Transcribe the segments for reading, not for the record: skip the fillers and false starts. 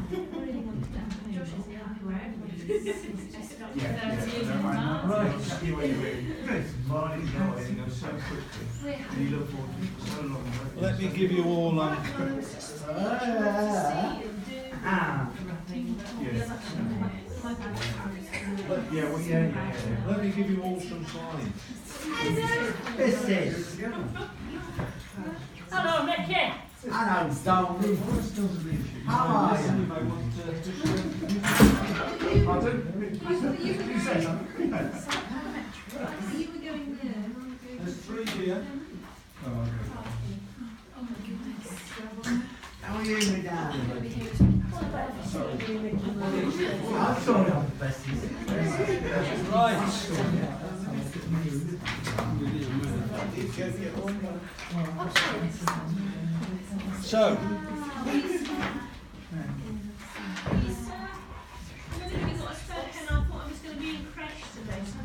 Let me give you all let me give you all some slides. Hello, Mickey. Hello, Stoney. How are you? You say something. There's 3 here. Oh, okay. How are you, my darling? Sorry. I'm sorry, I'm Bessie. Right. So,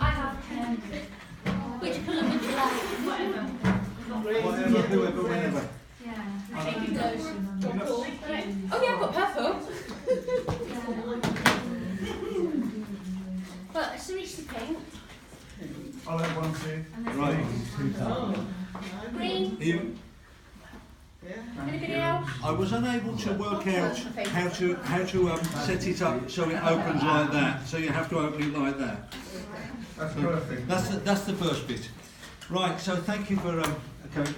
I have which colour would you like? whatever, whoever, whenever. Yeah. Taking those. Oh yeah, I've got purple. But Cerise pink. I'll have 1, 2. Right. Green. You, Anybody else? I was unable to work out how to set it up so it opens like that. So you have to open it like that. That's perfect. That's the first bit. Right. So thank you for okay.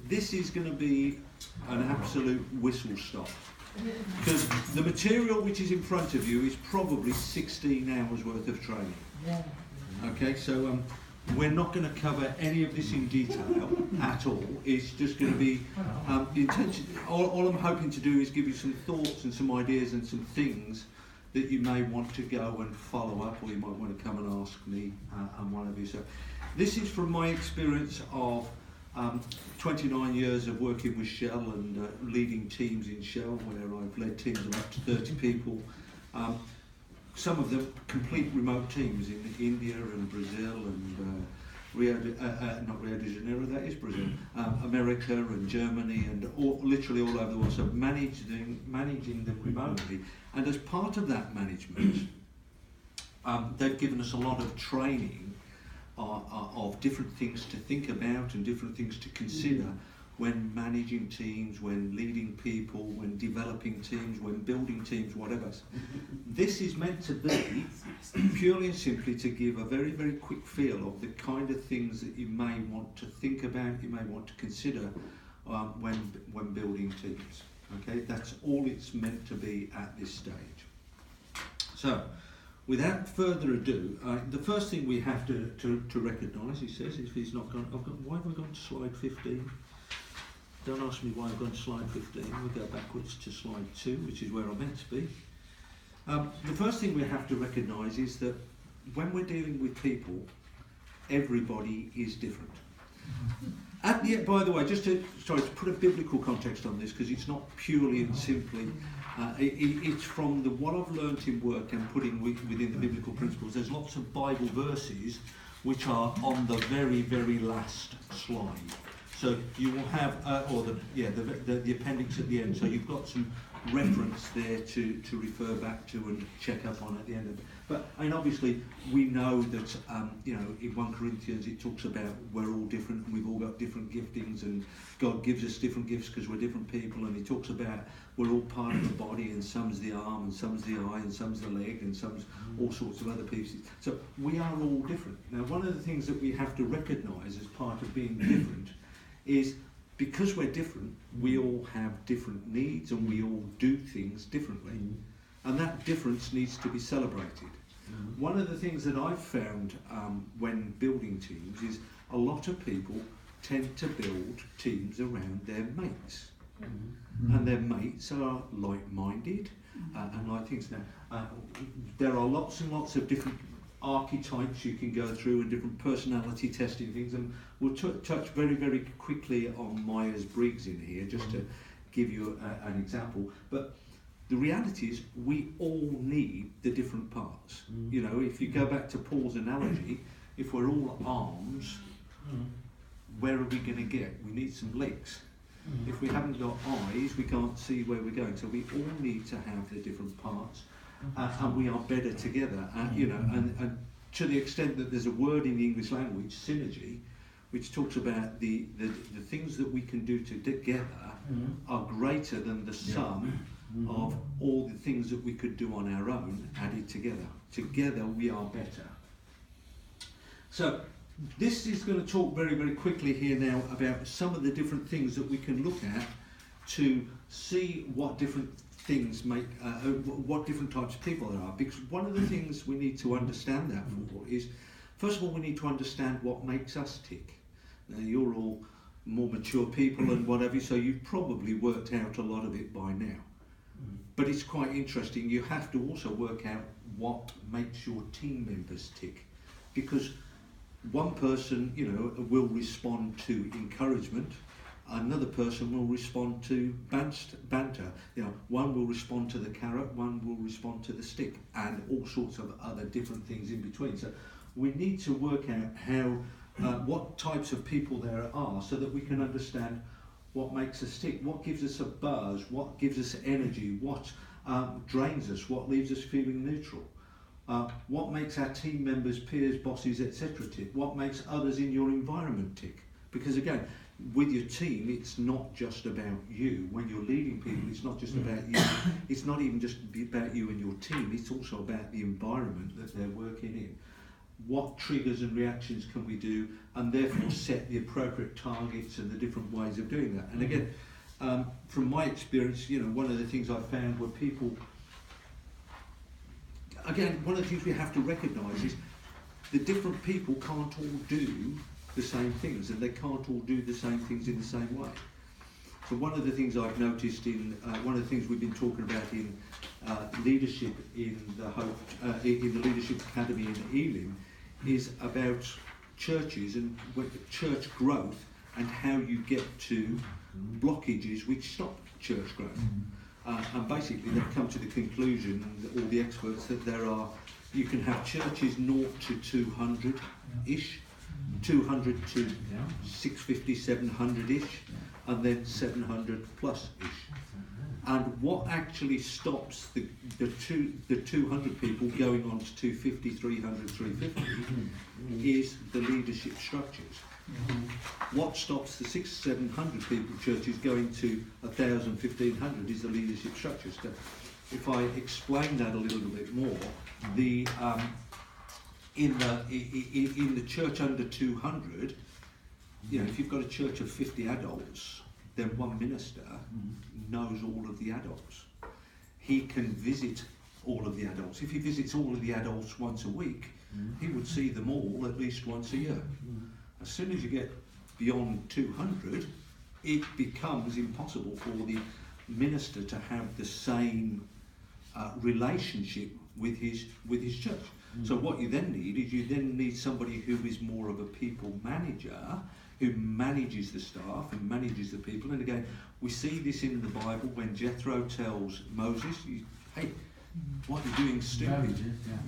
This is going to be an absolute whistle stop because the material which is in front of you is probably 16 hours worth of training. Okay. So we're not going to cover any of this in detail at all. It's just going to be intention. All I'm hoping to do is give you some thoughts and some ideas and some things that you may want to go and follow up, or you might want to come and ask me and one of you. So this is from my experience of 29 years of working with Shell and leading teams in Shell, where I've led teams of up to 30 people. Some of them complete remote teams in India and Brazil and not Rio de Janeiro, that is Brazil, America and Germany and literally all over the world. So managing them remotely. And as part of that management, they've given us a lot of training of different things to think about and different things to consider when managing teams, when leading people, when developing teams, when building teams, whatever. This is meant to be purely and simply to give a very, very quick feel of the kind of things that you may want to think about, you may want to consider when building teams. Okay, that's all it's meant to be at this stage. So, without further ado, the first thing we have to recognise, he says, if he's not gone, why have I gone to slide 15? Don't ask me why I've gone to slide 15. We'll go backwards to slide 2, which is where I'm meant to be. The first thing we have to recognise is that when we're dealing with people, everybody is different. By the way, just to put a biblical context on this, because it's not purely and simply, it's from what I've learnt in work and putting within the biblical principles. There's lots of Bible verses which are on the very, very last slide. So you will have, the appendix at the end. So you've got some reference there to refer back to and check up on at the end of it. But I mean, obviously, we know that in 1 Corinthians it talks about we're all different and we've all got different giftings, and God gives us different gifts because we're different people. And He talks about we're all part of the body, and some's the arm, and some's the eye, and some's the leg, and some's all sorts of other pieces. So we are all different. Now, one of the things that we have to recognise as part of being different is because we're different, we all have different needs and we all do things differently. And that difference needs to be celebrated. One of the things that I've found when building teams is a lot of people tend to build teams around their mates. And their mates are like-minded and like things. Now, there are lots and lots of different archetypes you can go through and different personality testing things, and we'll touch very, very quickly on Myers-Briggs in here just to give you an example. But the reality is we all need the different parts. You know, if you go back to Paul's analogy, if we're all arms, where are we going to get? We need some legs. If we haven't got eyes, we can't see where we're going. So we all need to have the different parts, and we are better together. And to the extent that there's a word in the English language, synergy, which talks about the things that we can do together are greater than the sum of all the things that we could do on our own added together. Together we are better. So this is going to talk very, very quickly here now about some of the different things that we can look at to see what different things make, what different types of people there are. Because one of the things we need to understand that for is, first of all, we need to understand what makes us tick. Now, you're all more mature people and whatever, so you've probably worked out a lot of it by now. But it's quite interesting. You have to also work out what makes your team members tick, because one person, will respond to encouragement, another person will respond to banter. One will respond to the carrot, one will respond to the stick, and all sorts of other different things in between. So we need to work out how, what types of people there are, so that we can understand what makes us tick, what gives us a buzz, what gives us energy, what drains us, what leaves us feeling neutral. What makes our team members, peers, bosses, etc. tick? What makes others in your environment tick? Because again, with your team, it's not just about you. When you're leading people, it's not just about you. It's not even just about you and your team. It's also about the environment that they're working in. What triggers and reactions can we do, and therefore set the appropriate targets and the different ways of doing that. And again, from my experience, one of the things I found were people. Again, one of the things we have to recognise is the different people can't all do the same things, and they can't all do the same things in the same way. So one of the things I've noticed in one of the things we've been talking about in leadership in the Leadership Academy in Ealing is about churches and church growth, and how you get to blockages which stop church growth. And basically they've come to the conclusion, all the experts, that you can have churches 0 to 200-ish, 200 to 650, 700-ish, and then 700 plus-ish. And what actually stops the 200 people going on to 250, 300, 350 is the leadership structures. What stops the 600, 700 people churches going to 1,000, 1,500 is the leadership structures. So if I explain that a little bit more, in the church under 200, if you've got a church of 50 adults, then one minister knows all of the adults. He can visit all of the adults. If he visits all of the adults once a week, he would see them all at least once a year. As soon as you get beyond 200, it becomes impossible for the minister to have the same relationship with his church. So what you then need is you then need somebody who is more of a people manager, who manages the staff and manages the people. And again, we see this in the Bible when Jethro tells Moses, hey, what you're doing is stupid.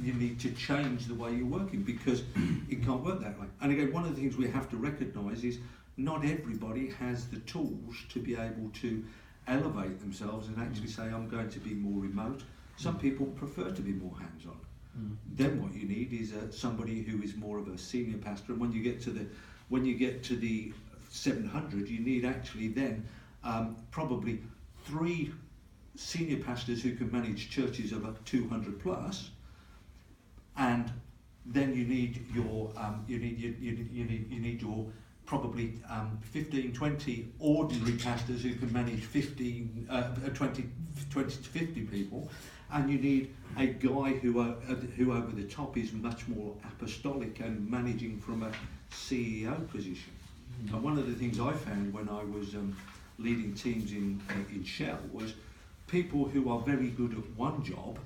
You need to change the way you're working, because it can't work that way. And again, one of the things we have to recognise is not everybody has the tools to be able to elevate themselves and actually say, I'm going to be more remote. Some people prefer to be more hands-on. Then what you need is somebody who is more of a senior pastor. And when you get to the 700, you need actually then probably 3 senior pastors who can manage churches of 200 plus, and then you need your probably 15, 20 ordinary pastors who can manage 20 to 50 people, and you need a guy who over the top is much more apostolic and managing from a CEO position. And one of the things I found when I was leading teams in Shell was people who are very good at one job,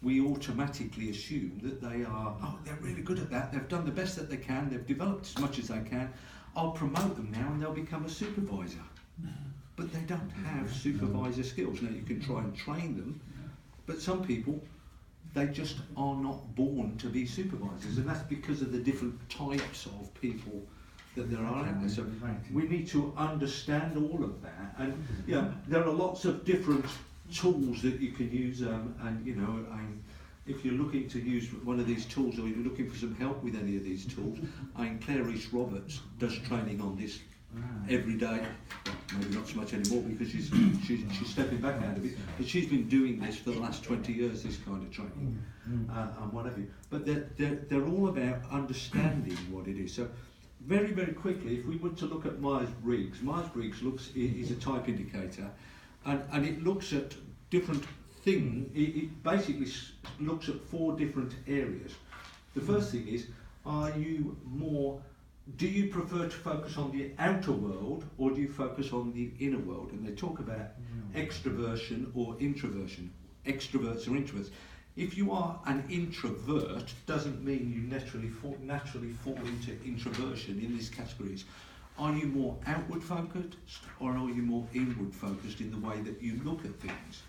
we automatically assume that they're really good at that, they've done the best that they can, they've developed as much as they can, I'll promote them now and they'll become a supervisor. But they don't have supervisor skills. Now you can try and train them, but some people, they just are not born to be supervisors, and that's because of the different types of people that there are out there. So we need to understand all of that, and there are lots of different tools that you can use, and if you're looking to use one of these tools, or you're looking for some help with any of these tools, Claire Rees-Roberts does training on this every day. Well, maybe not so much anymore because she's stepping back out of it, but she's been doing this for the last 20 years, this kind of training, and what have you. But they're all about understanding what it is. So very, very quickly, if we were to look at Myers-Briggs, is a type indicator, and it looks at different things. It basically looks at 4 different areas. The first thing is, do you prefer to focus on the outer world, or do you focus on the inner world? And they talk about extroversion or introversion, extroverts or introverts. If you are an introvert, doesn't mean you naturally fall into introversion in these categories. Are you more outward focused, or are you more inward focused in the way that you look at things?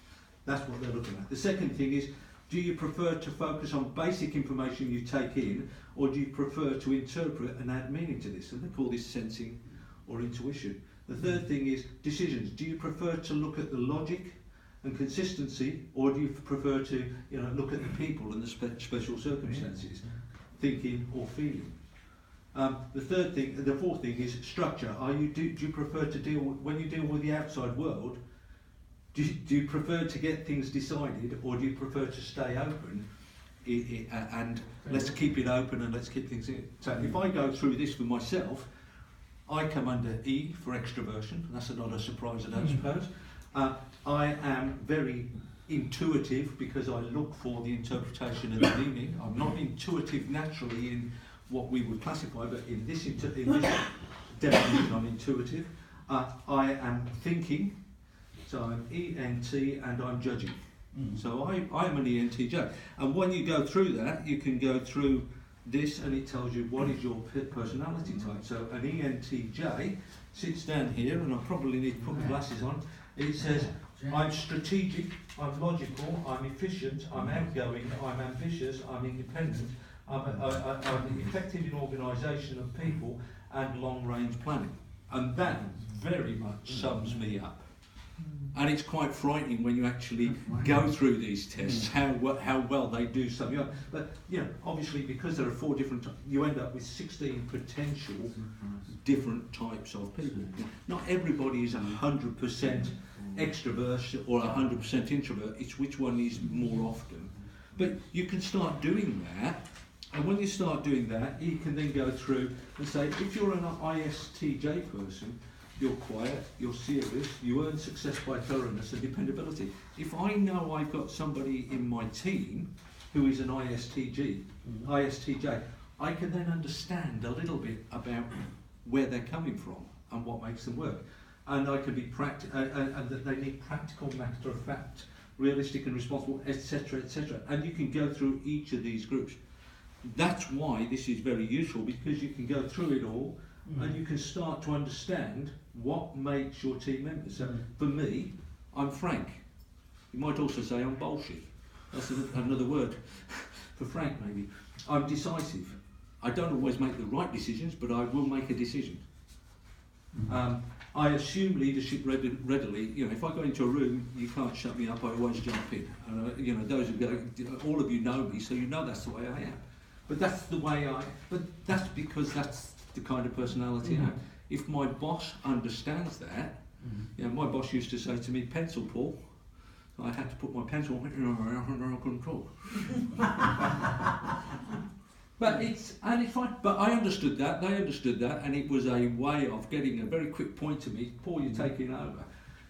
That's what they're looking at. The second thing is, do you prefer to focus on basic information you take in, or do you prefer to interpret and add meaning to this? And they call this sensing or intuition. The third thing is decisions. Do you prefer to look at the logic and consistency, or do you prefer to look at the people and the special circumstances, thinking or feeling? The fourth thing is structure. Do you prefer to when you deal with the outside world, do you prefer to get things decided, or do you prefer to stay open and let's keep it open and let's keep things in? So if I go through this for myself, I come under E for extroversion. That's not a surprise, I don't suppose. I am very intuitive because I look for the interpretation and the meaning. I'm not intuitive naturally in what we would classify, but in this definition I'm intuitive. I am thinking. So I'm ENT and I'm judging. So I'm an ENTJ. And when you go through that, you can go through this and it tells you what is your personality type. So an ENTJ sits down here, and I probably need to put my glasses on. It says, I'm strategic, I'm logical, I'm efficient, I'm outgoing, I'm ambitious, I'm independent, I'm effective in organisation of people and long-range planning. And that very much sums me up. And it's quite frightening when you actually go through these tests, how well they do something up. But obviously, because there are 4 different, you end up with 16 potential different types of people. Not everybody is 100% extrovert or 100% introvert. It's which one is more often. But you can start doing that, and when you start doing that, you can then go through and say, if you're an ISTJ person, you're quiet, you're serious, you earn success by thoroughness and dependability. If I know I've got somebody in my team who is an ISTJ, I can then understand a little bit about where they're coming from and what makes them work. And I can be and that they need practical, matter of fact, realistic and responsible, etc., etc. And you can go through each of these groups. That's why this is very useful, because you can go through it all and you can start to understand what makes your team members. So for me, I'm frank. You might also say I'm bullshit. That's another word for frank, maybe. I'm decisive. I don't always make the right decisions, but I will make a decision. I assume leadership readily. If I go into a room, you can't shut me up. I always jump in. Those who go, all of you know me, so you know that's the way I am. But that's the way But that's because that's the kind of personality I am. If my boss understands that, my boss used to say to me, "Pencil, Paul." I had to put my pencil on, I couldn't talk. But I understood that, they understood that, and it was a way of getting a very quick point to me, "Paul, you're taking over."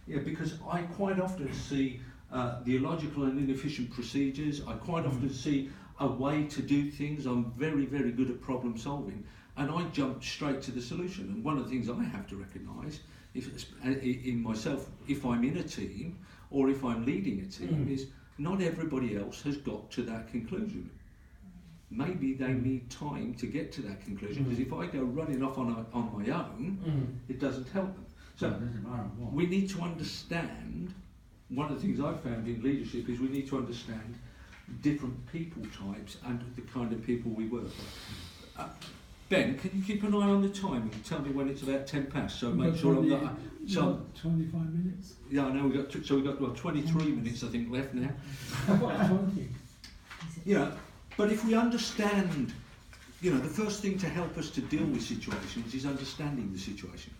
Because I quite often see the illogical and inefficient procedures. I quite often see a way to do things. I'm very, very good at problem solving. And I jump straight to the solution. And one of the things I have to recognise in myself, if I'm in a team or if I'm leading a team, is not everybody else has got to that conclusion. Maybe they need time to get to that conclusion, because if I go running off on my own, it doesn't help them. So we need to understand, one of the things I've found in leadership is we need to understand different people types and the kind of people we work with. Ben, can you keep an eye on the time and tell me when it's about 10 past? So make sure I'm not. So 25 minutes. yeah, I know we got. So we got 23 minutes I think left now. I've got 20. Yeah, but if we understand, the first thing to help us to deal with situations is understanding the situation.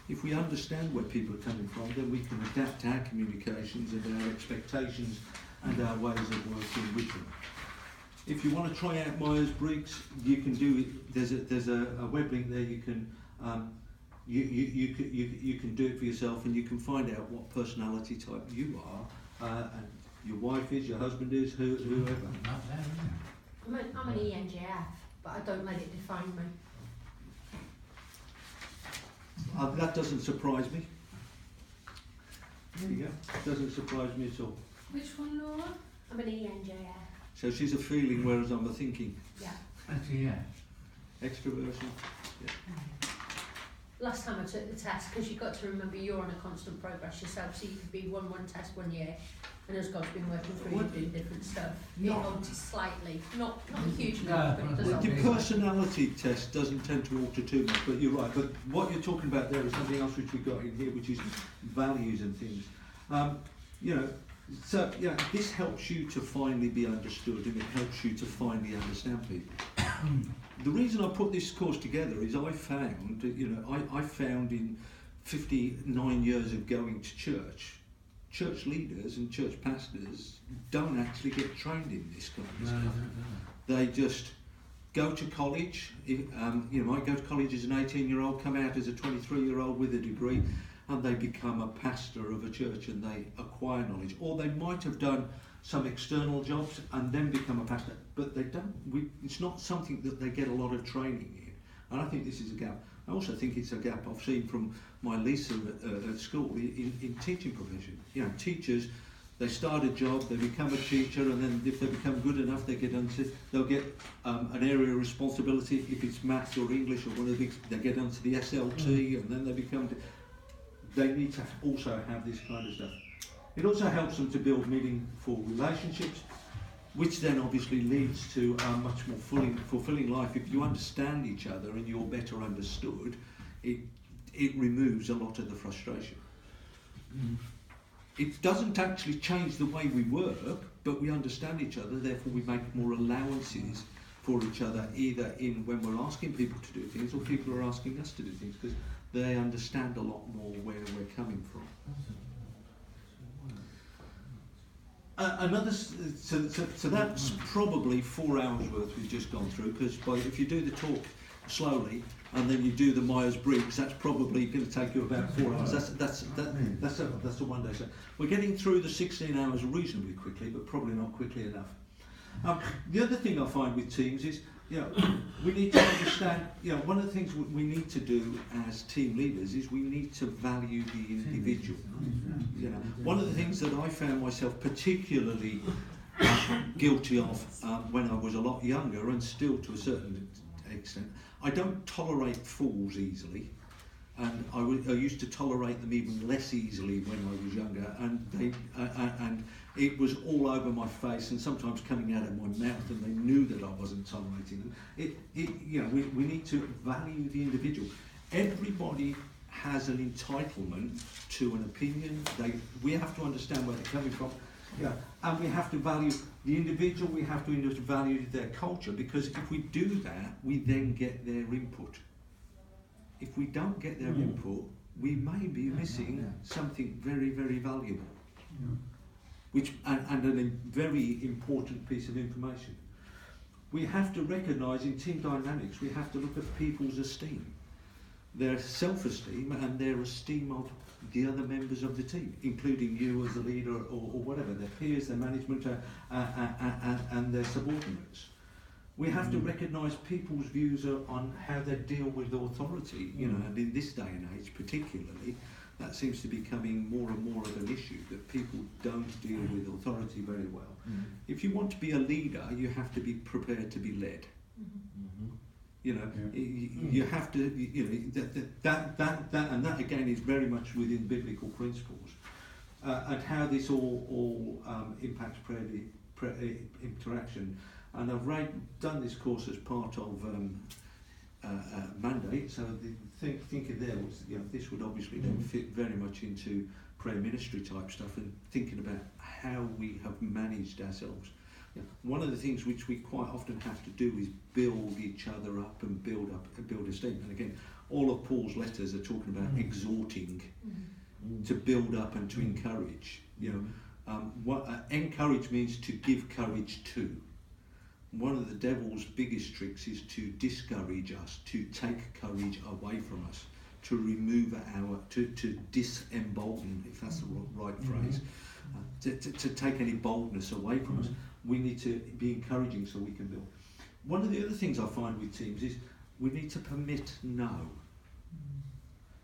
If we understand where people are coming from, then we can adapt our communications and our expectations and our ways of working with them. If you want to try out Myers-Briggs, you can do it. There's a web link there. You can you can do it for yourself, and you can find out what personality type you are, and your wife is, your husband is, whoever. I'm an ENJF, but I don't let it define me. That doesn't surprise me. There you go. Doesn't surprise me at all. Which one, Laura? I'm an ENJF. So she's a feeling, whereas I'm a thinking. Yeah. Actually, yeah. Extroversion. Yeah. Last time I took the test, because you've got to remember you're on a constant progress yourself, so you could be one test 1 year, and as God's been working through you doing different stuff. It alters slightly, not a huge amount, but it does alter. The personality test doesn't tend to alter too much, but you're right. But what you're talking about there is something else which we've got in here, which is values and things. So yeah, this helps you to finally be understood, and it helps you to finally understand people. The reason I put this course together is I found in 59 years of going to church leaders and church pastors don't actually get trained in this kind of stuff. They just go to college. Might go to college as an 18-year-old, come out as a 23-year-old with a degree, and they become a pastor of a church and they acquire knowledge. Or they might have done some external jobs and then become a pastor, but they don't. It's not something that they get a lot of training in, and I think this is a gap. I also think it's a gap I've seen from my Lisa at school in teaching profession. Teachers, they start a job, they become a teacher, and then if they become good enough, they'll get an area of responsibility. If it's maths or English or one of the big, they get onto the SLT, and then they become. They need to also have this kind of stuff. It also helps them to build meaningful relationships, which then obviously leads to a much more fulfilling life. If you understand each other and you're better understood, it removes a lot of the frustration. It doesn't actually change the way we work, but we understand each other, therefore we make more allowances for each other, either in when we're asking people to do things or people are asking us to do things, because they understand a lot more where we're coming from. So that's probably 4 hours worth we've just gone through, because if you do the talk slowly and then you do the Myers-Briggs, that's probably going to take you about 4 hours. That's a 1 day set. We're getting through the 16 hours reasonably quickly, but probably not quickly enough. The other thing I find with teams is, we need to understand, one of the things we need to do as team leaders is we need to value the individual. One of the things that I found myself particularly guilty of when I was a lot younger, and still to a certain extent, I don't tolerate fools easily. And I used to tolerate them even less easily when I was younger, and it was all over my face and sometimes coming out of my mouth, and they knew that I wasn't tolerating them. We need to value the individual. Everybody has an entitlement to an opinion. We have to understand where they're coming from, and we have to value the individual. We have to value their culture, because if we do that, we then get their input. If we don't get their input, we may be missing something very, very valuable, and a very important piece of information. We have to recognise in team dynamics, we have to look at people's esteem, their self-esteem and their esteem of the other members of the team, including you as the leader or whatever, their peers, their management and their subordinates. We have to recognise people's views on how they deal with authority, and in this day and age particularly, that seems to be becoming more and more of an issue, that people don't deal with authority very well. If you want to be a leader, you have to be prepared to be led. You have to, that again is very much within biblical principles, and how this all impacts prayer interaction. And I've done this course as part of mandate. So thinking there was, this would obviously then fit very much into prayer ministry type stuff, and thinking about how we have managed ourselves. One of the things which we quite often have to do is build each other up and build esteem. And again, all of Paul's letters are talking about exhorting, to build up and to encourage. Encourage means to give courage to. One of the devil's biggest tricks is to discourage us, to take courage away from us, to remove to disembolden, if that's the right phrase, to take any boldness away from us. We need to be encouraging so we can build. One of the other things I find with teams is we need to permit no.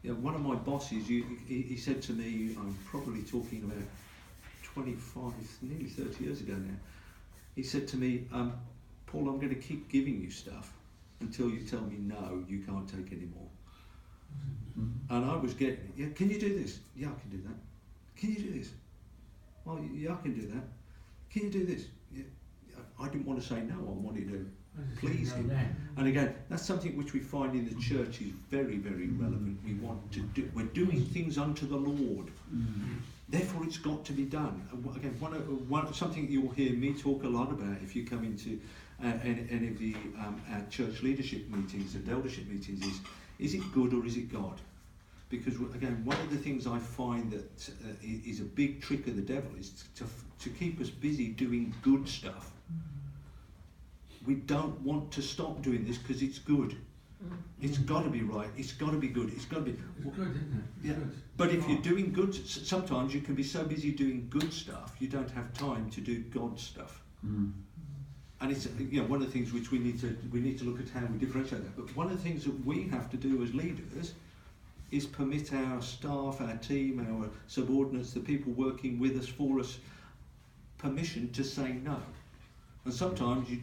One of my bosses, he said to me, I'm probably talking about 25, nearly 30 years ago now, he said to me, Paul, I'm going to keep giving you stuff until you tell me no, you can't take any more. And I was getting, can you do this? Yeah, I can do that. Can you do this? Well, yeah, I can do that. Can you do this? Yeah. I didn't want to say no, I wanted to please him. And again, that's something which we find in the church is very, very relevant. We want to do, we're doing things unto the Lord. Therefore, it's got to be done. Again, something you'll hear me talk a lot about if you come into any of the our church leadership meetings and eldership meetings is it good or is it God? Because again, one of the things I find that is a big trick of the devil is to keep us busy doing good stuff. We don't want to stop doing this because it's good. It's got to be right. It's got to be good. It's got to be. It's good, isn't it? Yeah. But if you're doing good, sometimes you can be so busy doing good stuff you don't have time to do God stuff. And it's one of the things which we need to look at how we differentiate that. But one of the things that we have to do as leaders is permit our staff, our team, our subordinates, the people working with us, for us, permission to say no. And sometimes you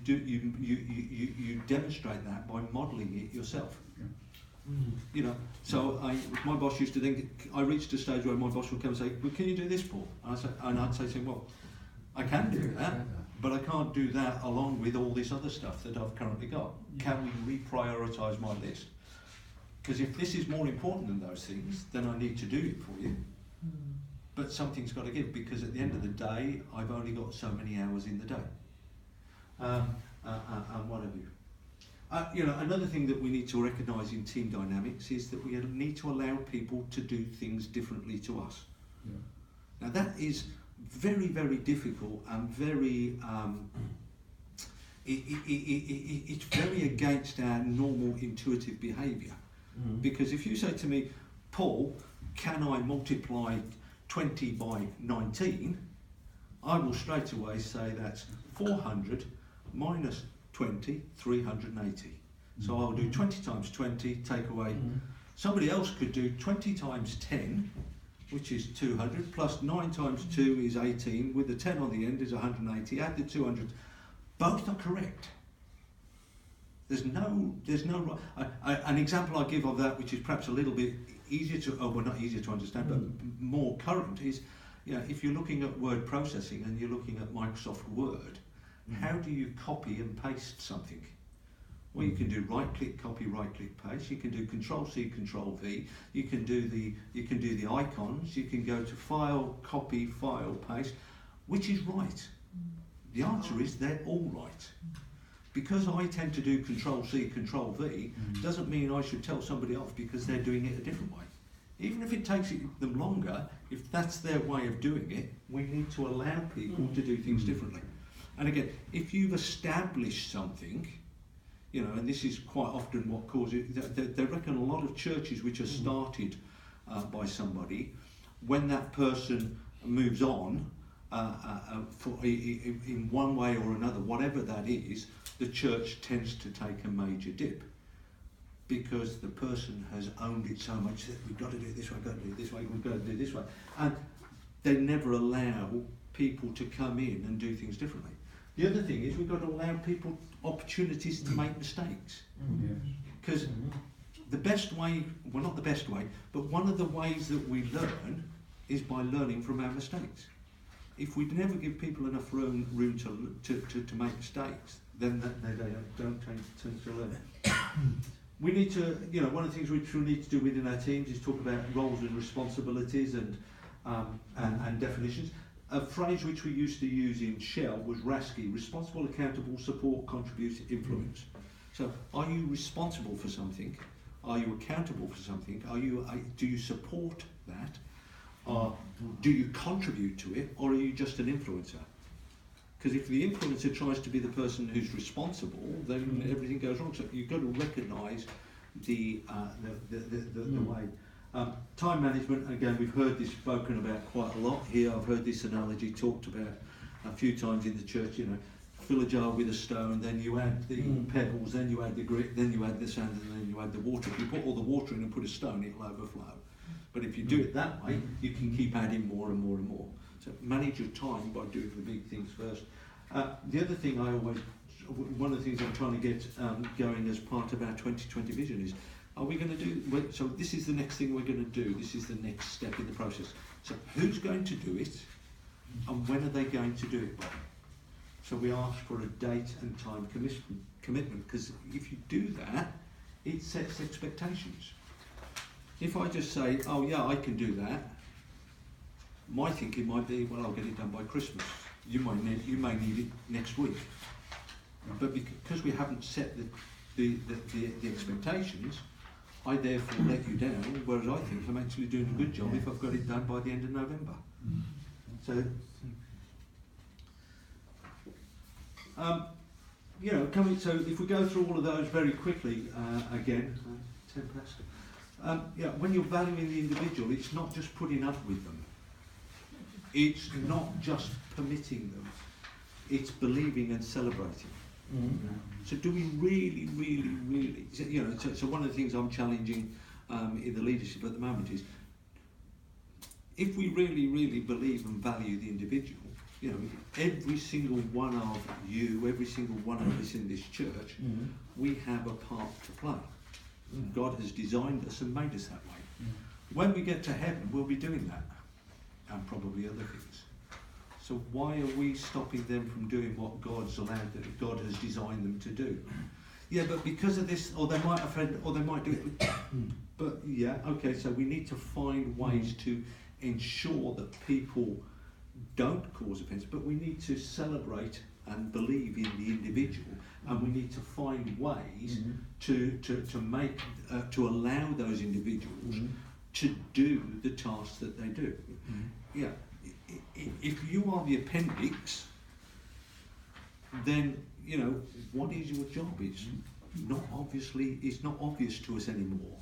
demonstrate that by modelling it yourself. So my boss used to think, I reached a stage where my boss would come and say, well, can you do this, Paul? And I'd say to him, well, I can do that, but I can't do that along with all this other stuff that I've currently got. Can we reprioritise my list? Because if this is more important than those things, then I need to do it for you. But something's got to give, because at the end of the day, I've only got so many hours in the day. And what have you. Another thing that we need to recognise in team dynamics is that we need to allow people to do things differently to us. Now that is very, very difficult and very, it's very against our normal intuitive behaviour. Because if you say to me, Paul, can I multiply 20 by 19? I will straight away say that's 400 minus 20, 380. So I'll do 20 times 20, take away. Somebody else could do 20 times 10, which is 200, plus 9 times 2 is 18, with the 10 on the end is 180, add the 200. Both are correct. There's no an example I give of that, which is perhaps a little bit easier to, not easier to understand, but more current, is if you're looking at word processing and you're looking at Microsoft Word, how do you copy and paste something? Well, you can do right-click copy, right-click paste. You can do Control-C, Control-V. You can do the icons. You can go to File, Copy, File, Paste. Which is right? The answer is they're all right. Because I tend to do Control-C, Control-V, doesn't mean I should tell somebody off because they're doing it a different way. Even if it takes them longer, if that's their way of doing it, we need to allow people to do things differently. And again, if you've established something, and this is quite often what causes it, they reckon a lot of churches which are started by somebody, when that person moves on, in one way or another, whatever that is, the church tends to take a major dip. Because the person has owned it so much that we've got to do it this way, we've got to do it this way, we've got to do it this way. And they never allow people to come in and do things differently. The other thing is we've got to allow people opportunities to make mistakes. Because the best way, well not the best way, but one of the ways that we learn is by learning from our mistakes. If we never give people enough room to make mistakes, then they don't tend to learn. we need to, one of the things which we need to do within our teams is talk about roles and responsibilities and definitions. A phrase which we used to use in Shell was RASCI, responsible, accountable, support, contribute, influence. So are you responsible for something? Are you accountable for something? Do you support that? Do you contribute to it, or are you just an influencer? Because if the influencer tries to be the person who's responsible, then everything goes wrong. So you've got to recognise the way. Time management, again, we've heard this spoken about quite a lot here. I've heard this analogy talked about a few times in the church, fill a jar with a stone, then you add the pebbles, then you add the grit, then you add the sand, and then you add the water. If you put all the water in and put a stone, it'll overflow. But if you do it that way, you can keep adding more and more and more. So manage your time by doing the big things first. The other thing one of the things I'm trying to get going as part of our 2020 vision is, are we going to do, so this is the next thing we're going to do, this is the next step in the process. So who's going to do it, and when are they going to do it by? So we ask for a date and time commitment, because if you do that, it sets expectations. If I just say, oh yeah, I can do that, my thinking might be, well, I'll get it done by Christmas. You may need it next week. But because we haven't set the expectations, I therefore let you down, whereas I think I'm actually doing a good job if I've got it done by the end of November. So, so if we go through all of those very quickly, again, 10 past. When you're valuing the individual, it's not just putting up with them. It's not just permitting them. It's believing and celebrating. So do we really, so one of the things I'm challenging in the leadership at the moment is, if we really, really believe and value the individual, every single one of you, every single one of us in this church, we have a part to play. God has designed us and made us that way. When we get to heaven, we'll be doing that, and probably other things. So why are we stopping them from doing what God has designed them to do? Yeah, but because of this, or they might offend, or they might do it. But yeah, okay, so we need to find ways to ensure that people don't cause offence, but we need to celebrate and believe in the individual, and we need to find ways to allow those individuals to do the tasks that they do. Yeah. If you are the appendix, then what is your job? It's not obvious to us anymore.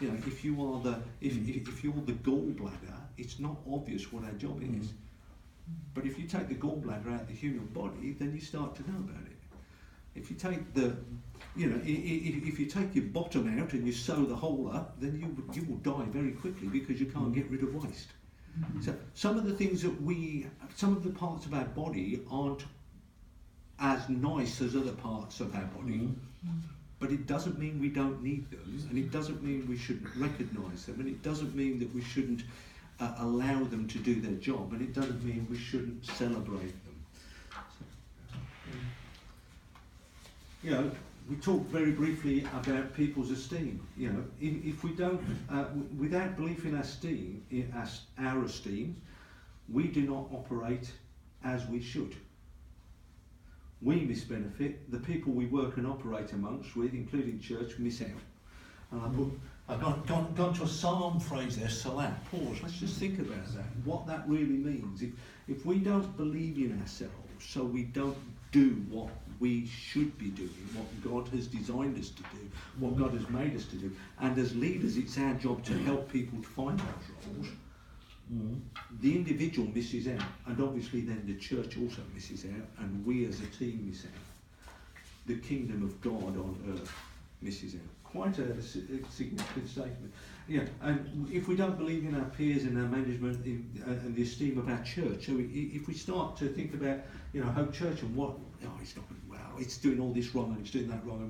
If you are if you're the gallbladder, it's not obvious what our job is. But if you take the gallbladder out of the human body, then you start to know about it. If you take if you take your bottom out and you sew the hole up, then you will die very quickly because you can't get rid of waste. So some of the things some of the parts of our body aren't as nice as other parts of our body, but it doesn't mean we don't need them, and it doesn't mean we shouldn't recognise them, and it doesn't mean that we shouldn't allow them to do their job, and it doesn't mean we shouldn't celebrate them. We talked very briefly about people's esteem. If we don't, without belief in our esteem, we do not operate as we should. We miss benefit. The people we work and operate amongst with, including church, miss out. And I've gone to a psalm phrase there, salat. Pause. Let's just think about that. What that really means. If we don't believe in ourselves, so we don't do what we should be doing, what God has designed us to do, what God has made us to do. And as leaders, it's our job to help people to find those roles. The individual misses out, and obviously then the church also misses out, and we as a team miss out. The kingdom of God on earth misses out. Quite a significant statement. And if we don't believe in our peers and our management and the esteem of our church, so if we start to think about, Hope Church and it's not well, it's doing all this wrong and it's doing that wrong,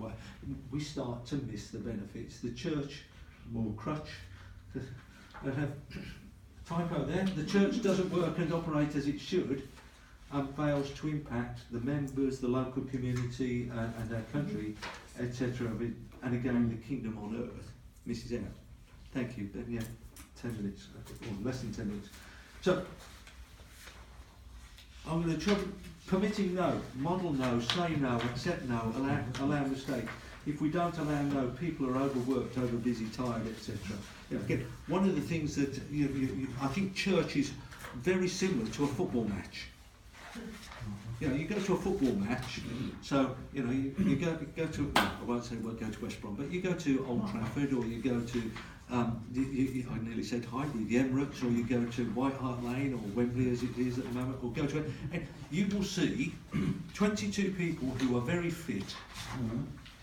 and we start to miss the benefits. The church, or crutch, I have typo there. The church doesn't work and operate as it should, and fails to impact the members, the local community, and our country, etc. and again the kingdom on earth misses out. Thank you. Then, yeah, 10 minutes, or less than 10 minutes. So I'm going to try permitting no, model no, say no, accept no, allow mistake. If we don't allow no, people are overworked, overbusy, tired, etc. Again, one of the things that I think church is very similar to a football match. You go to a football match, so you go to, I won't say we'll go to West Brom, but you go to Old Trafford, or you go to I nearly said Highbury, the Emirates, or you go to White Hart Lane, or Wembley as it is at the moment, or go to it, and you will see 22 people who are very fit,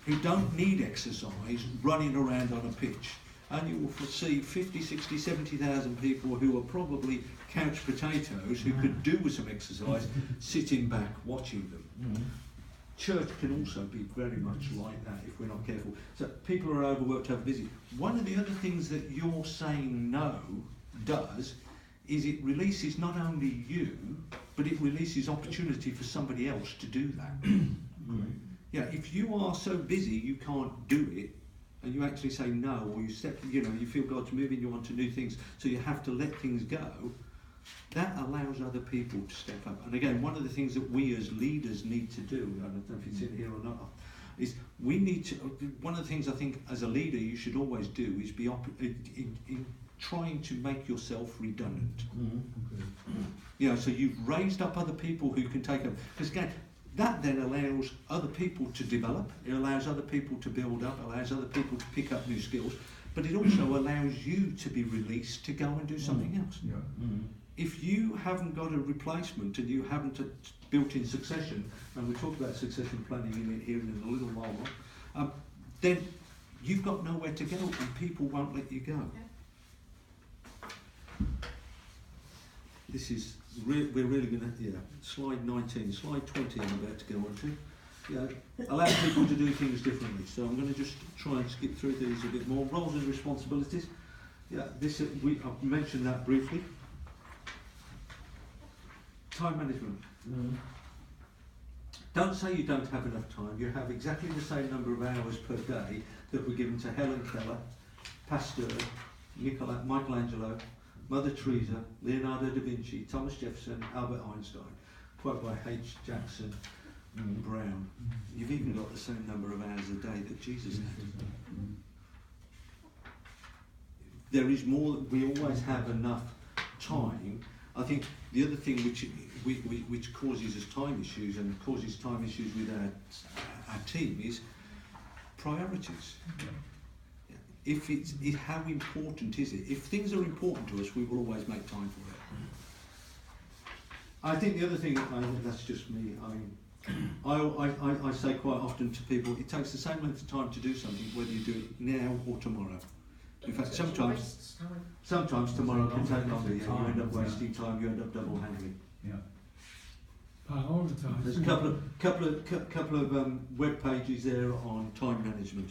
who don't need exercise, running around on a pitch. And you will see 50, 60, 70,000 people who are probably couch potatoes, who could do with some exercise, sitting back watching them. Church can also be very much like that if we're not careful. So people are overworked, overbusy. One of the other things that you're saying no does is it releases not only you, but it releases opportunity for somebody else to do that. If you are so busy you can't do it, and you actually say no, or you feel God's moving you on to new things, so you have to let things go, that allows other people to step up. And again, one of the things that we as leaders need to do, I don't know if it's in here or not, is we need to, one of the things I think as a leader you should always do is be in trying to make yourself redundant. So you've raised up other people who can take them. Because again, that then allows other people to develop, it allows other people to build up, allows other people to pick up new skills, but it also allows you to be released to go and do something else. If you haven't got a replacement and you haven't built in succession, and we'll talk about succession planning in here in a little while, then you've got nowhere to go and people won't let you go. This is, we're really going to, slide 19, slide 20 I'm about to go on to. Allow people to do things differently. So I'm going to just try and skip through these a bit more. Roles and responsibilities. I've mentioned that briefly. Time management. Don't say you don't have enough time. You have exactly the same number of hours per day that were given to Helen Keller, Pasteur, Michelangelo, Mother Teresa, Leonardo da Vinci, Thomas Jefferson, Albert Einstein. Quote by H. Jackson Brown. You've even got the same number of hours a day that Jesus had. There is more, we always have enough time. I think the other thing which causes us time issues and causes time issues with our team is priorities. How important is it? If things are important to us, we will always make time for it. I think the other thing, that's just me, I say quite often to people, it takes the same length of time to do something whether you do it now or tomorrow. In fact, sometimes tomorrow can take longer. You end up wasting time. You end up double handling. Prioritise. There's a couple of web pages there on time management.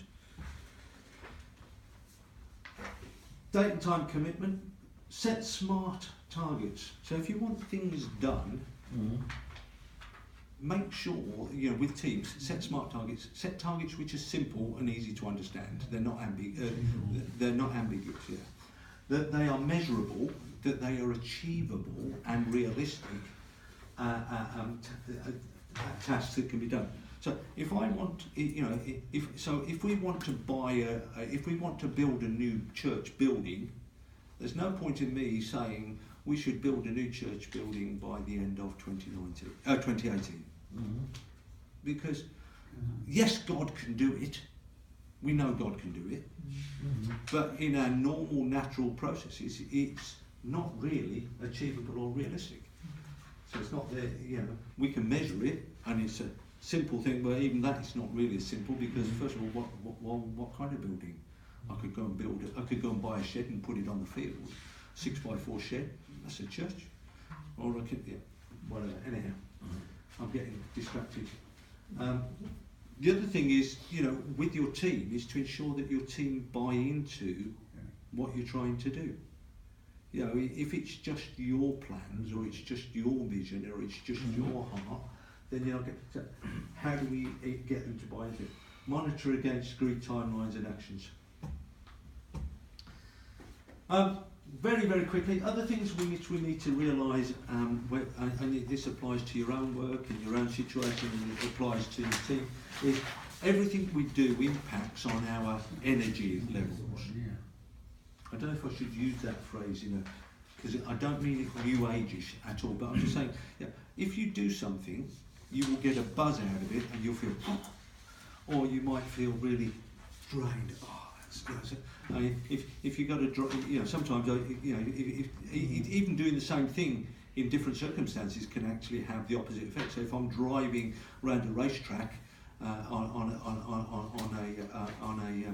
Date and time commitment. Set smart targets. So if you want things done, make sure, with teams, set smart targets. Set targets which are simple and easy to understand. They're not ambiguous. That they are measurable, that they are achievable and realistic tasks that can be done. So if I want, if we want to if we want to build a new church building, there's no point in me saying we should build a new church building by the end of 2018. Because yes, God can do it. We know God can do it. But in our normal, natural processes, it's not really achievable or realistic. So it's not there, we can measure it, and it's a simple thing, but even that is not really simple, because first of all, what kind of building? I could go and build it. I could go and buy a shed and put it on the field. 6x4 shed, that's a church. Or I could, whatever. Anyhow, I'm getting distracted. The other thing is, with your team, is to ensure that your team buy into what you're trying to do. If it's just your plans, or it's just your vision, or it's just your heart, then so how do we get them to buy into it? Monitor against agreed timelines and actions. Very, very quickly, other things we need to realise, and this applies to your own work and your own situation, and it applies to your team, is everything we do impacts on our energy levels. I don't know if I should use that phrase, because I don't mean it new age-ish at all, but I'm just saying, if you do something, you will get a buzz out of it, and you'll feel, or you might feel really drained. If you got to, sometimes, even doing the same thing in different circumstances can actually have the opposite effect. So if I'm driving around a racetrack on a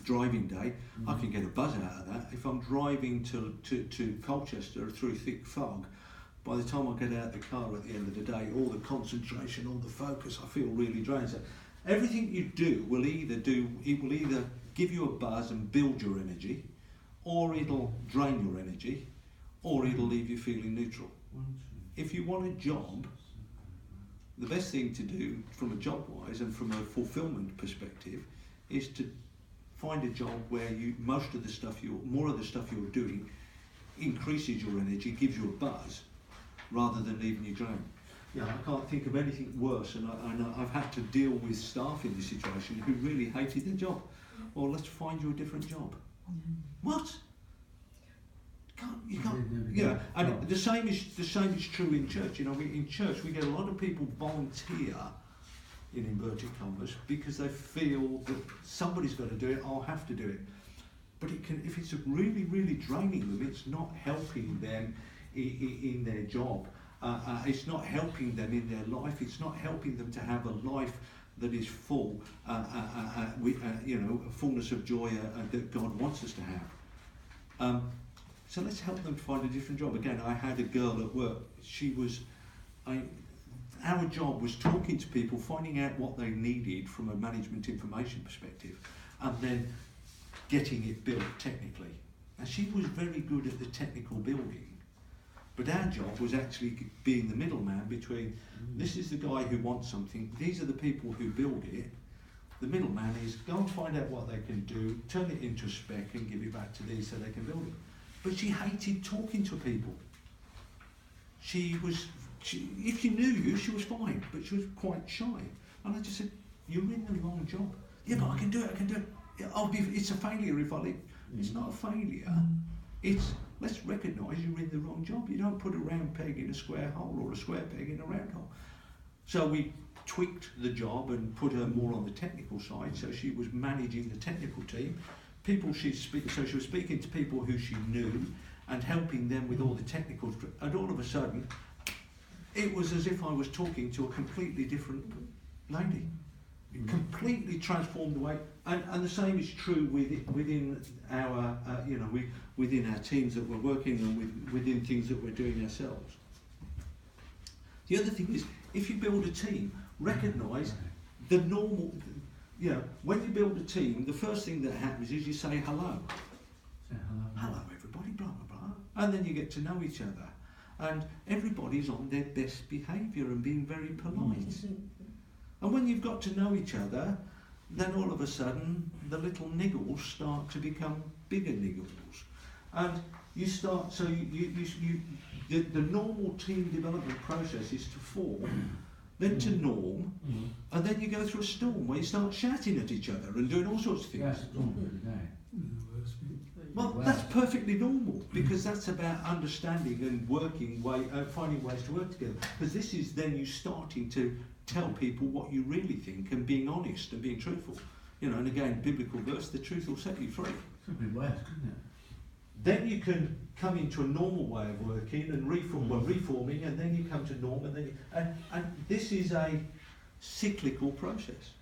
driving day, I can get a buzz out of that. If I'm driving to Colchester through thick fog, by the time I get out of the car at the end of the day, all the concentration, all the focus, I feel really drained. So everything you do will either give you a buzz and build your energy, or it'll drain your energy, or it'll leave you feeling neutral. If you want a job, the best thing to do from a job-wise and from a fulfillment perspective is to find a job where more of the stuff you're doing increases your energy, gives you a buzz, rather than leaving you drained. I can't think of anything worse, and I've had to deal with staff in this situation who really hated their job. Or let's find you a different job. What? You can't. And the same is true in church. In church we get a lot of people volunteer, in inverted commas, because they feel that somebody's got to do it. I'll have to do it. But if it's really, really draining them, it's not helping them in their job. It's not helping them in their life. It's not helping them to have a life that is full, with fullness of joy that God wants us to have. So let's help them find a different job. Again, I had a girl at work. Our job was talking to people, finding out what they needed from a management information perspective, and then getting it built technically. And she was very good at the technical building. But our job was actually being the middleman between, this is the guy who wants something, these are the people who build it. The middleman is, go and find out what they can do, turn it into a spec and give it back to these so they can build it. But she hated talking to people. If she knew you, she was fine, but she was quite shy. And I just said, you're in the wrong job. Yeah, but I can do it. It's a failure if I leave. It's not a failure. It's, let's recognise you're in the wrong job. You don't put a round peg in a square hole or a square peg in a round hole. So we tweaked the job and put her more on the technical side, so she was managing the technical team. So she was speaking to people who she knew and helping them with all the technical, and all of a sudden, it was as if I was talking to a completely different lady. It completely transformed the way, and the same is true within our within our teams that we're working on, within things that we're doing ourselves. The other thing is, if you build a team, recognise the normal. When you build a team, the first thing that happens is you say hello. Hello everybody, blah blah blah, and then you get to know each other, and everybody's on their best behaviour and being very polite. And when you've got to know each other, then all of a sudden the little niggles start to become bigger niggles, and you start. So the normal team development process is to form, then to norm, and then you go through a storm where you start shouting at each other and doing all sorts of things. Well, that's perfectly normal, because that's about understanding and finding ways to work together. Because this is then you starting to tell people what you really think and being honest and being truthful. And again, biblical verse, the truth will set you free. Could be worse, couldn't it? Then you can come into a normal way of working and reforming, and then you come to norm, and this is a cyclical process.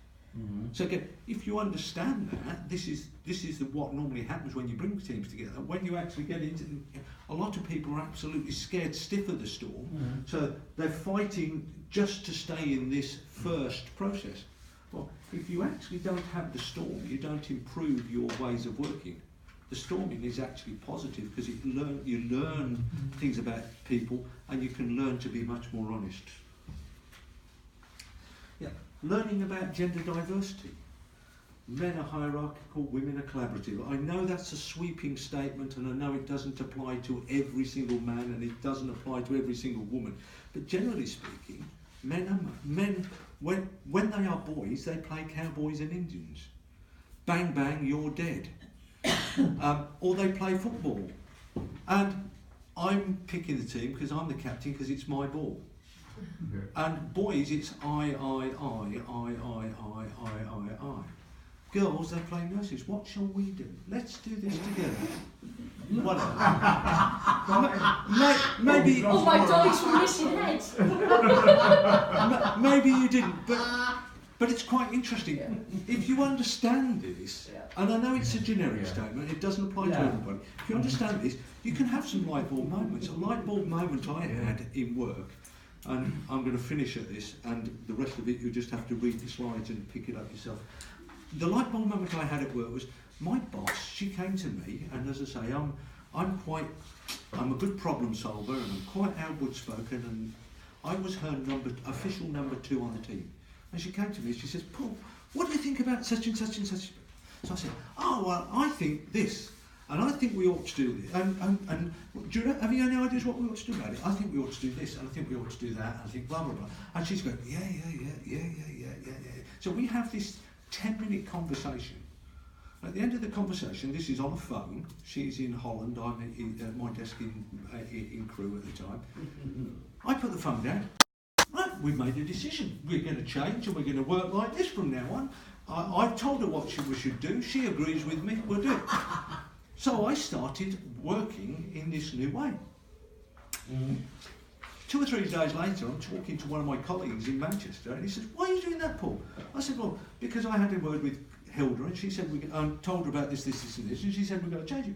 So again, if you understand that, this is what normally happens when you bring teams together. When you actually get into, a lot of people are absolutely scared stiff of the storm, so they're fighting just to stay in this first process. Well, if you actually don't have the storm, you don't improve your ways of working. The storming is actually positive, because you learn things about people, and you can learn to be much more honest. Yeah. learning about gender diversity. Men are hierarchical, women are collaborative. I know that's a sweeping statement, and I know it doesn't apply to every single man and it doesn't apply to every single woman. But generally speaking, men when they are boys, they play cowboys and Indians. Bang bang, you're dead. Or they play football. And I'm picking the team because I'm the captain, because it's my ball. And boys, it's I. Girls, they play nurses. What shall we do? Let's do this together. Whatever. Maybe. Oh my dollies from missing heads. Maybe you didn't, but it's quite interesting. Yeah. If you understand this, and I know it's a generic statement, it doesn't apply to everybody. If you understand this, you can have some light bulb moments. A light bulb moment I had in work, and I'm going to finish at this, and the rest of it you just have to read the slides and pick it up yourself. The light bulb moment I had at work was my boss. She came to me, and as I say, I'm a good problem solver, and I'm quite outward spoken, and I was her official number 2 on the team. And she came to me, she says, Paul, what do you think about such and such and such? So I said, oh, well, I think this, and I think we ought to do this. And do you know, have you any ideas what we ought to do about it? I think we ought to do this, and I think we ought to do that, and I think blah, blah, blah. And she's going, yeah. So we have this 10-minute conversation. At the end of the conversation, this is on a phone. She's in Holland. I'm at my desk in Crewe at the time. I put the phone down. Right, we've made a decision. We're going to change, and we're going to work like this from now on. I've told her what we should do. She agrees with me. We'll do it. So I started working in this new way. 2 or 3 days later, I'm talking to one of my colleagues in Manchester, and he says, why are you doing that, Paul? I said, well, because I had a word with Hilda, and she said, I told her about this, and this, and she said, we've got to change it.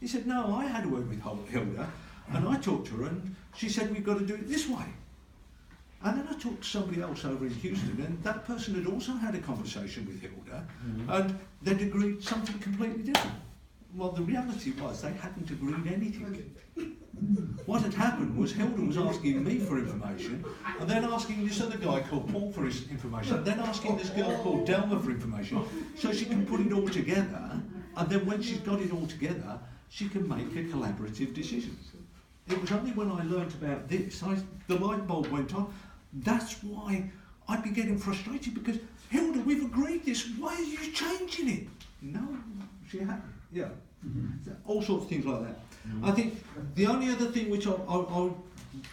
He said, no, I had a word with Hilda, and I talked to her, and she said, we've got to do it this way. And then I talked to somebody else over in Houston, and that person had also had a conversation with Hilda, and they'd agreed something completely different. Well, the reality was they hadn't agreed anything. What had happened was Hilda was asking me for information, and then asking this other guy called Paul for his information, then asking this girl called Delma for information, so she can put it all together, and then when she's got it all together, she can make a collaborative decision. It was only when I learnt about this, the light bulb went on. That's why I'd be getting frustrated, because, Hilda, we've agreed this, why are you changing it? No, she hadn't. Yeah. All sorts of things like that. I think the only other thing which I would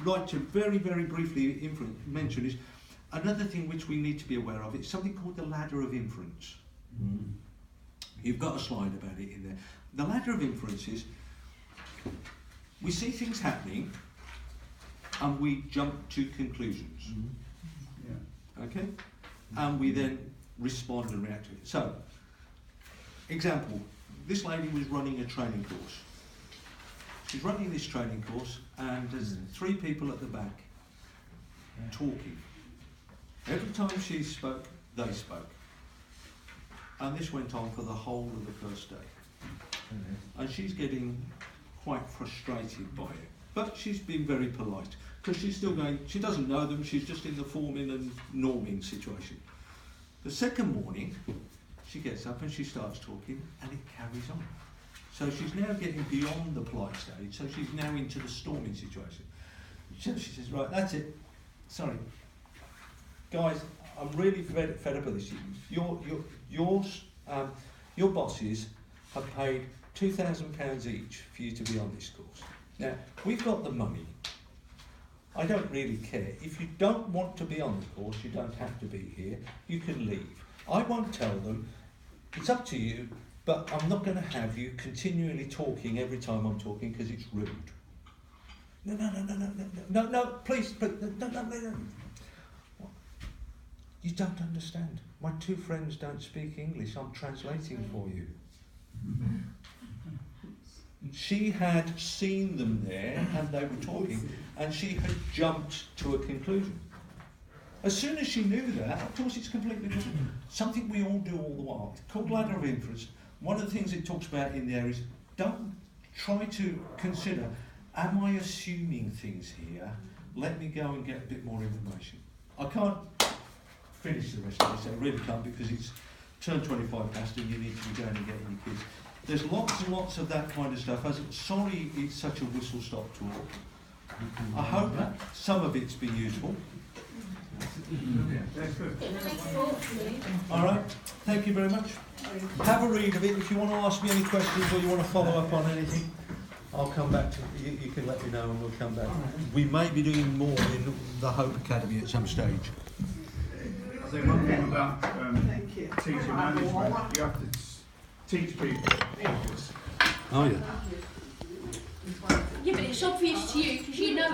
like to very, very briefly mention is another thing which we need to be aware of. It's something called the ladder of inference. You've got a slide about it in there. The ladder of inference is we see things happening and we jump to conclusions. Okay? And we then respond and react to it. So, example. This lady was running a training course. She's running this training course, and there's 3 people at the back talking. Every time she spoke, they spoke. And this went on for the whole of the first day. And she's getting quite frustrated by it. But she's been very polite, because she's still going, she doesn't know them, she's just in the forming and norming situation. The second morning, she gets up and she starts talking, and it carries on. So she's now getting beyond the polite stage, so she's now into the storming situation. So she says, right, that's it. Sorry. Guys, I'm really fed up with this. Your bosses have paid £2,000 each for you to be on this course. Now, we've got the money. I don't really care. If you don't want to be on the course, you don't have to be here. You can leave. I won't tell them, it's up to you, but I'm not going to have you continually talking every time I'm talking, because it's rude. No, please, no. You don't understand. My 2 friends don't speak English, I'm translating for you. She had seen them there, and they were talking, and she had jumped to a conclusion. As soon as she knew that, of course it's completely different. Something we all do all the while. It's called ladder of inference. One of the things it talks about in there is, don't try to consider, am I assuming things here? Let me go and get a bit more information. I can't finish the rest of this. I really can't, because it's turned 25 past and you need to be going and getting your kids. There's lots and lots of that kind of stuff. Sorry it's such a whistle-stop talk. I hope some of it's been useful. That's good. Alright, thank you very much. Have a read of it. If you want to ask me any questions or you want to follow up on anything, I'll come back to you. You can let me know and we'll come back. We may be doing more in the Hope Academy at some stage. I think one thing about teaching management, you have to teach people English. Oh yeah. Yeah, but it's obvious to you because you know it.